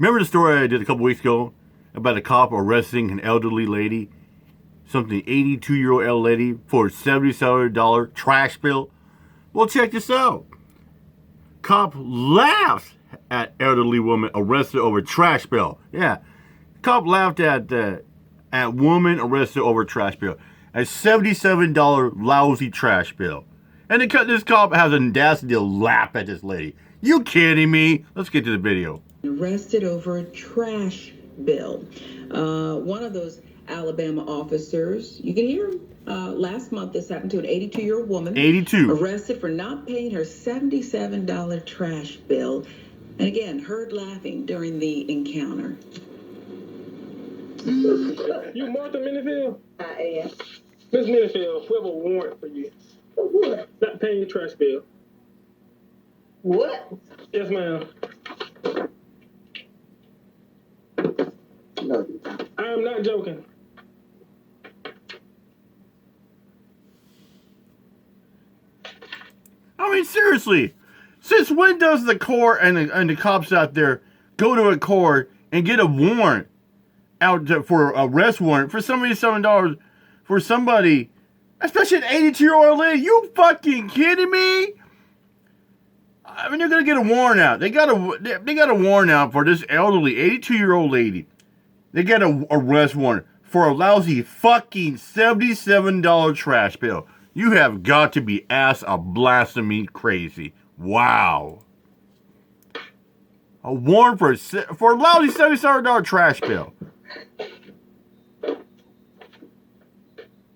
Remember the story I did a couple weeks ago about a cop arresting an elderly lady, something 82-year-old elderly lady for a $77 trash bill? Well, check this out. Cop laughs at elderly woman arrested over trash bill. Yeah, cop laughed at woman arrested over trash bill. A $77 lousy trash bill. And this cop has an audacity to laugh at this lady. You kidding me? Let's get to the video. Arrested over a trash bill. One of those Alabama officers, you can hear him. Last month, this happened to an 82-year-old woman. 82. Arrested for not paying her $77 trash bill. And again, heard laughing during the encounter. You Martha Minifield? I am. Miss Minifield, we have a warrant for you. For what? Not paying your trash bill. What? Yes, ma'am. No, you don't. I am not joking. I mean, seriously. Since when does the court and the cops out there go to a court and get a warrant for arrest warrant for $77 for somebody, especially an 82-year-old lady? You fucking kidding me? I mean, they're gonna get a warrant out. They got a warrant out for this elderly 82-year-old lady. They got a arrest warrant for a lousy fucking $77 trash bill. You have got to be ass a blasphemy crazy. Wow. A warrant for a lousy $77 trash bill.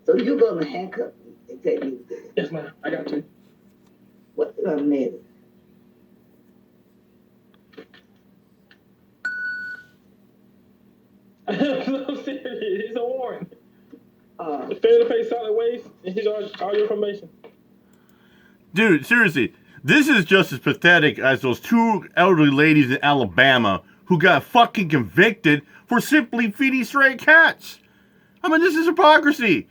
So you're gonna handcuff me and take me to jail? Yes, ma'am. I got you. What did I miss? I'm so serious. It's a warrant. Uh, Failure to pay solid waste, and here's all your information. Dude, seriously, this is just as pathetic as those two elderly ladies in Alabama who got fucking convicted for simply feeding stray cats. I mean, this is hypocrisy.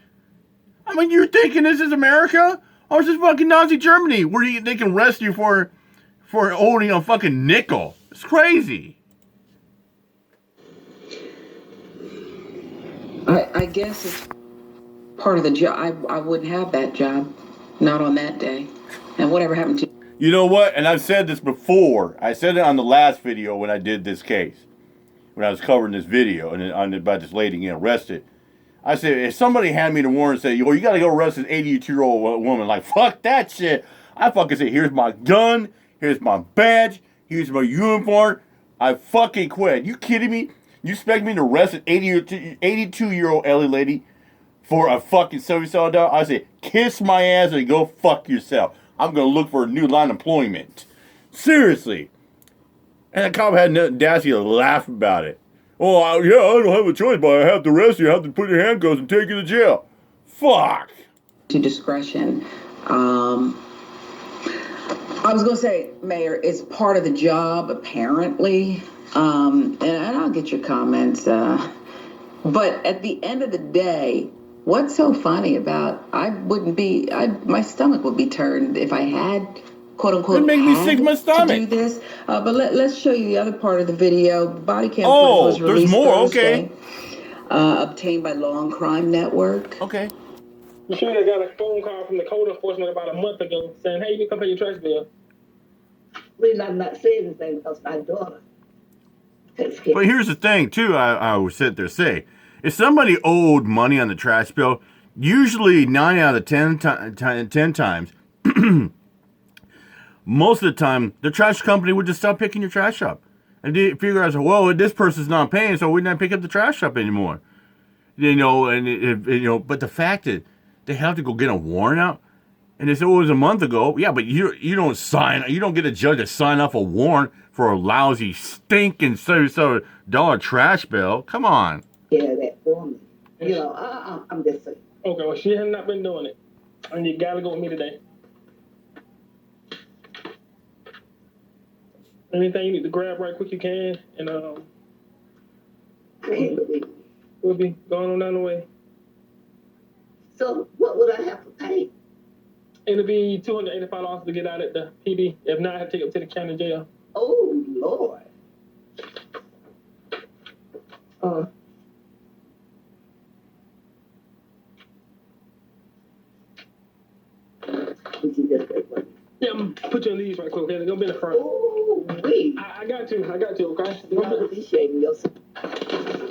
I mean, you're thinking this is America? Or is this fucking Nazi Germany where they can arrest you for owning a fucking nickel? It's crazy. I guess it's part of the job. I wouldn't have that job. Not on that day. And whatever happened to... You know what? And I've said this before. I said it on the last video when I did this case. When I was covering this video about this lady getting arrested. I said, if somebody had me the warrant and said, yo, you got to go arrest this 82-year-old woman. Like, fuck that shit. I fucking say, here's my gun. Here's my badge. Here's my uniform. I fucking quit. You kidding me? You expect me to arrest an 82-year-old elderly lady for a fucking $77? I say, kiss my ass and go fuck yourself. I'm going to look for a new line of employment. Seriously. And the cop had the audacity to laugh about it. Oh, yeah, I don't have a choice, but I have to arrest you. I have to put your handcuffs and take you to jail. Fuck. To discretion. I was going to say, Mayor, it's part of the job, apparently. And I'll get your comments. But at the end of the day, what's so funny about, my stomach would be turned if I had, quote unquote, it made me sick to my stomach to do this. But let's show you the other part of the video. Body cam footage was released there's more. Thursday, okay. Obtained by Law and Crime Network. Okay. You sure I got a phone call from the code enforcement about a month ago saying, hey, you can come pay your trash bill. reason I'm not saying anything because my daughter takes care. But here's the thing, too, I would sit there and say. If somebody owed money on the trash bill, usually 9 out of 10 times, most of the time, the trash company would just stop picking your trash up. And they figure out, well, this person's not paying, so we're not pick up the trash up anymore. You know, but the fact that they have to go get a warrant out, and they said, oh, it was a month ago. Yeah, but you don't get a judge to sign off a warrant for a lousy, stinking $77 trash bill. Come on. Yeah, that for me. You know, I'm just saying. Okay, well, she has not been doing it. And you gotta go with me today. Anything you need to grab right quick you can, and I can't believe it. we'll be going on down the way. So what would I have to pay? It'll be $285 to get out at the PD. If not, I have to take it to the county jail. Oh, Lord. Did you get that one? Yeah, I'm put you in these right quick. Okay, they're gonna be in the front. Oh, wait. I got you. Okay. You gotta be shaming yourself.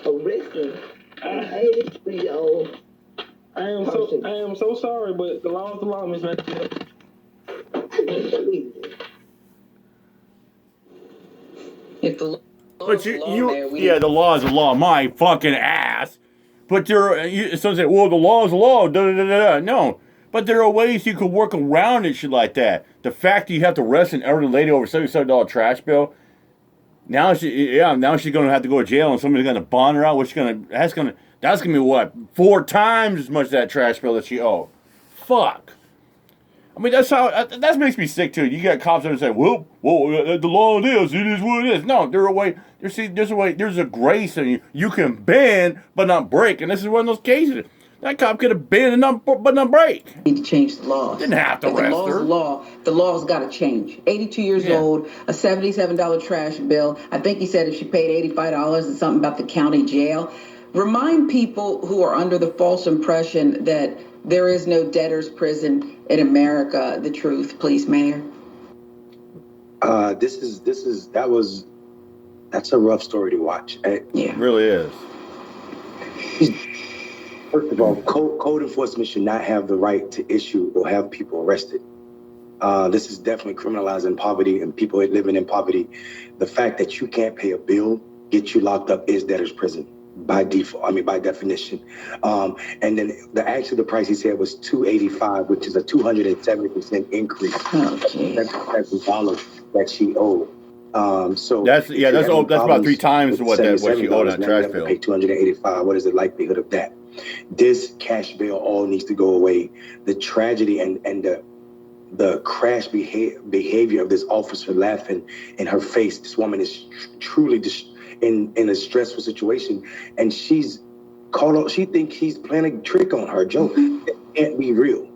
Arresting an 83-year-old. I am so sorry, but the law is the law, Miss Matthew. If the law But is the law, you Mayor, we yeah, the law is the law. My fucking ass. But some say, well, the law is the law. Da, da, da, da. No. But there are ways you could work around it, shit like that. The fact that you have to arrest an elderly lady over $77 trash bill. Now she's gonna have to go to jail, and somebody's gonna bond her out. That's gonna be what, 4 times as much of that trash bill that she owed. Fuck. I mean, that makes me sick too. You got cops that say, well, the law it is what it is. No, there's a grace in you. You can bend but not break, and this is one of those cases. That cop could have bend but not break. need to change the laws. Didn't have to arrest her. The law's got to change. 82 years old, a $77 trash bill. I think he said if she paid $85, it's something about the county jail. Remind people who are under the false impression that there is no debtor's prison in America the truth, please, Mayor. That's a rough story to watch. Yeah, It really is. First of all, code enforcement should not have the right to issue or have people arrested. This is definitely criminalizing poverty and people living in poverty. The fact that you can't pay a bill, get you locked up, is debtor's prison by default. I mean, by definition. And then the price he said was $285, which is a 270% increase. $7 that she owed. So that's about 3 times what she owed on trash bill. Pay $285. What is the likelihood of that? This cash bail all needs to go away. The tragedy and the crash behavior of this officer laughing in her face. This woman is truly in a stressful situation, and she's caught up. She thinks he's playing a trick on her. Joe, it can't be real.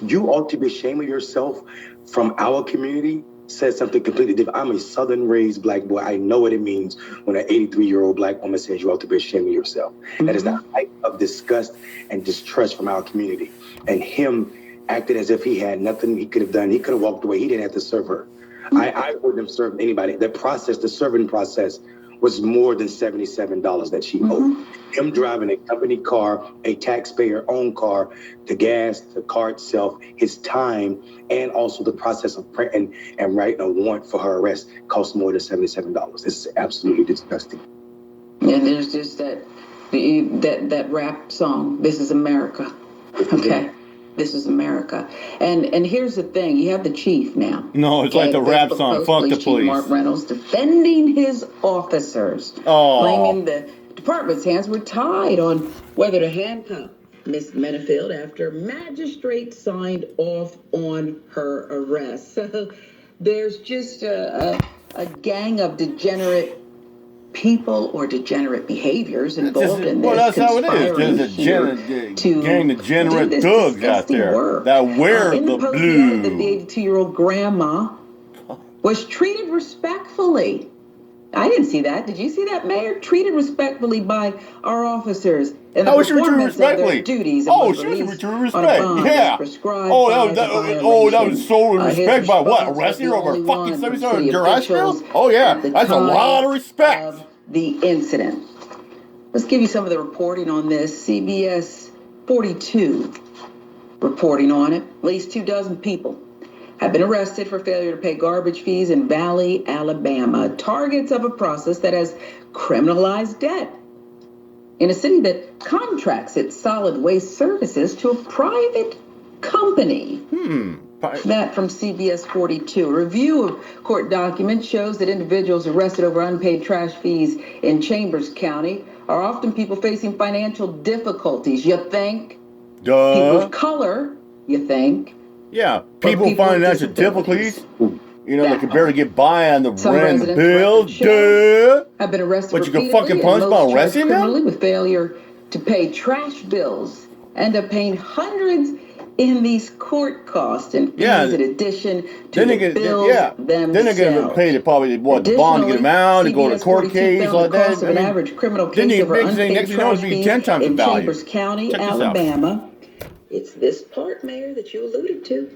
You ought to be ashamed of yourself. From our community says something completely different. I'm a Southern raised Black boy. I know what it means when an 83-year-old Black woman says you ought to be ashamed of yourself. That is the height of disgust and distrust from our community. And him acted as if he had nothing he could have done. He could have walked away. He didn't have to serve her. I wouldn't have served anybody. The serving process was more than $77 that she owed. Him driving a company car, a taxpayer-owned car, the gas, the car itself, his time, and also the process of and writing a warrant for her arrest cost more than $77. This is absolutely disgusting. And there's just that rap song, "This is America." Okay. This is America. And here's the thing. You have the chief now. No, it's like the rap song, fuck the police. Chief Mark Reynolds defending his officers. Claiming the department's hands were tied on whether to handcuff Miss Menefield after magistrate signed off on her arrest. So there's just a gang of degenerate people or degenerate behaviors involved in this. Well, that's how it is. There's a gang of degenerate thugs out there that wear the blue. The 82-year-old grandma was treated respectfully. I didn't see that. Did you see that, Mayor? Treated respectfully by our officers. And how was she treated respectfully? Duties she was treated respect. Yeah. That was so respect by what? Arresting her over a fucking $77 trash bill? Oh yeah, that's a lot of respect. Of the incident. Let's give you some of the reporting on this. CBS 42 reporting on it. At least 24 people have been arrested for failure to pay garbage fees in Valley, Alabama, targets of a process that has criminalized debt in a city that contracts its solid waste services to a private company. That from CBS 42. A review of court documents shows that individuals arrested over unpaid trash fees in Chambers County are often people facing financial difficulties, you think? Duh. People of color, you think? Yeah, people financial difficulties. You know, they can barely get by on the rent and the bills. Duh. Have been arrested. But you can fucking punch about arresting them? With failure to pay trash bills, end up paying hundreds in these court costs and fees Yeah. in addition to Then they the get bills Then they're gonna pay the probably what the bond to get them out and go to CBS court 42 case found like the cost that. of I an mean, average criminal then case the over big thing unpaid next thing you know trash it'd be fees 10 times the in value. Chambers County, Check this out. Alabama. It's this part, Mayor, that you alluded to.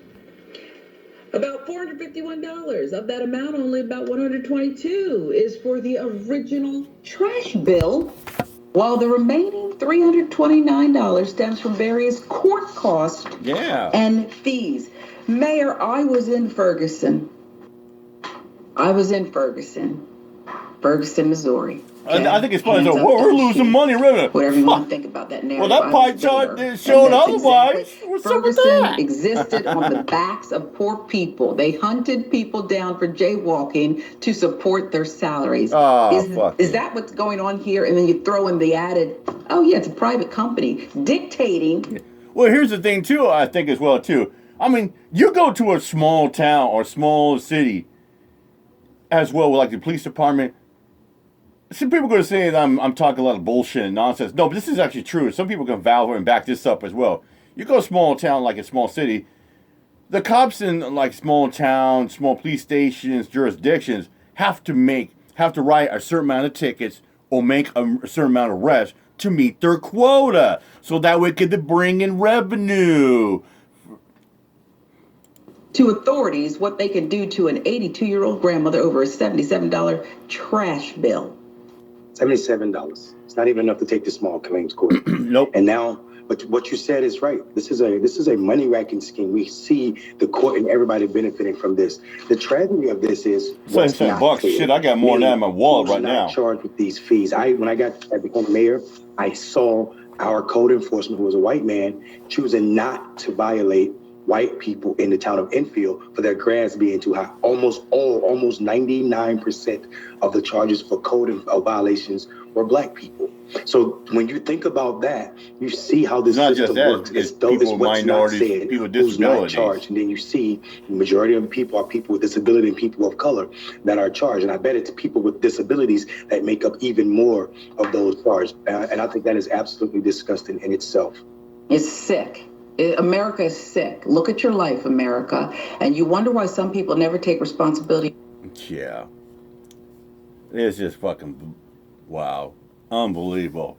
About $451. Of that amount, only about $122 is for the original trash bill, while the remaining $329 stems from various court costs Yeah. and fees. Mayor, I was in Ferguson, Missouri. I think it's funny. Hands So up, we're don't losing shoot. money, revenue. Whatever you want to think about that narrative. Well, that I pie was chart there. showed And that's otherwise. What's up with Ferguson that? existed on the backs of poor people. They hunted people down for jaywalking to support their salaries. Is that what's going on here? And then you throw in the added, oh yeah, it's a private company dictating. Well, here's the thing too. I think as well too. I mean, you go to a small town or small city, as well, with like the police department. Some people are going to say that I'm talking a lot of bullshit and nonsense. No, but this is actually true. Some people can vouch and back this up as well. You go to a small town like a small city, the cops in like small towns, small police stations, jurisdictions have to write a certain amount of tickets or make a certain amount of arrests to meet their quota, so that way could bring in revenue. To authorities what they can do to an 82-year-old grandmother over a $77 trash bill. $77. It's not even enough to take to small claims court. Nope. And now, but what you said is right. This is a money racking scheme. We see the court and everybody benefiting from this. The tragedy of this is what's not $77. clear. Shit, I got more than that in my wallet right now. Charged with these fees. When I became mayor, I saw our code enforcement, who was a white man, choosing not to violate white people in the town of Enfield for their grants being too high. Almost 99% of the charges for code violations were black people. So when you think about that, you see how this system works. It's people, minorities, people with disabilities. Not charged. And then you see the majority of the people are people with disability and people of color that are charged. And I bet it's people with disabilities that make up even more of those charged. And I think that is absolutely disgusting in itself. It's sick. America is sick. Look at your life, America. And you wonder why some people never take responsibility. Yeah. It's just fucking, wow. Unbelievable.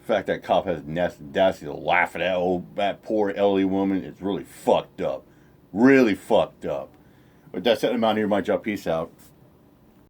The fact that cop has audacity to laugh at that poor elderly woman is really fucked up. Really fucked up. But that's it. I'm out here. My job. Peace out.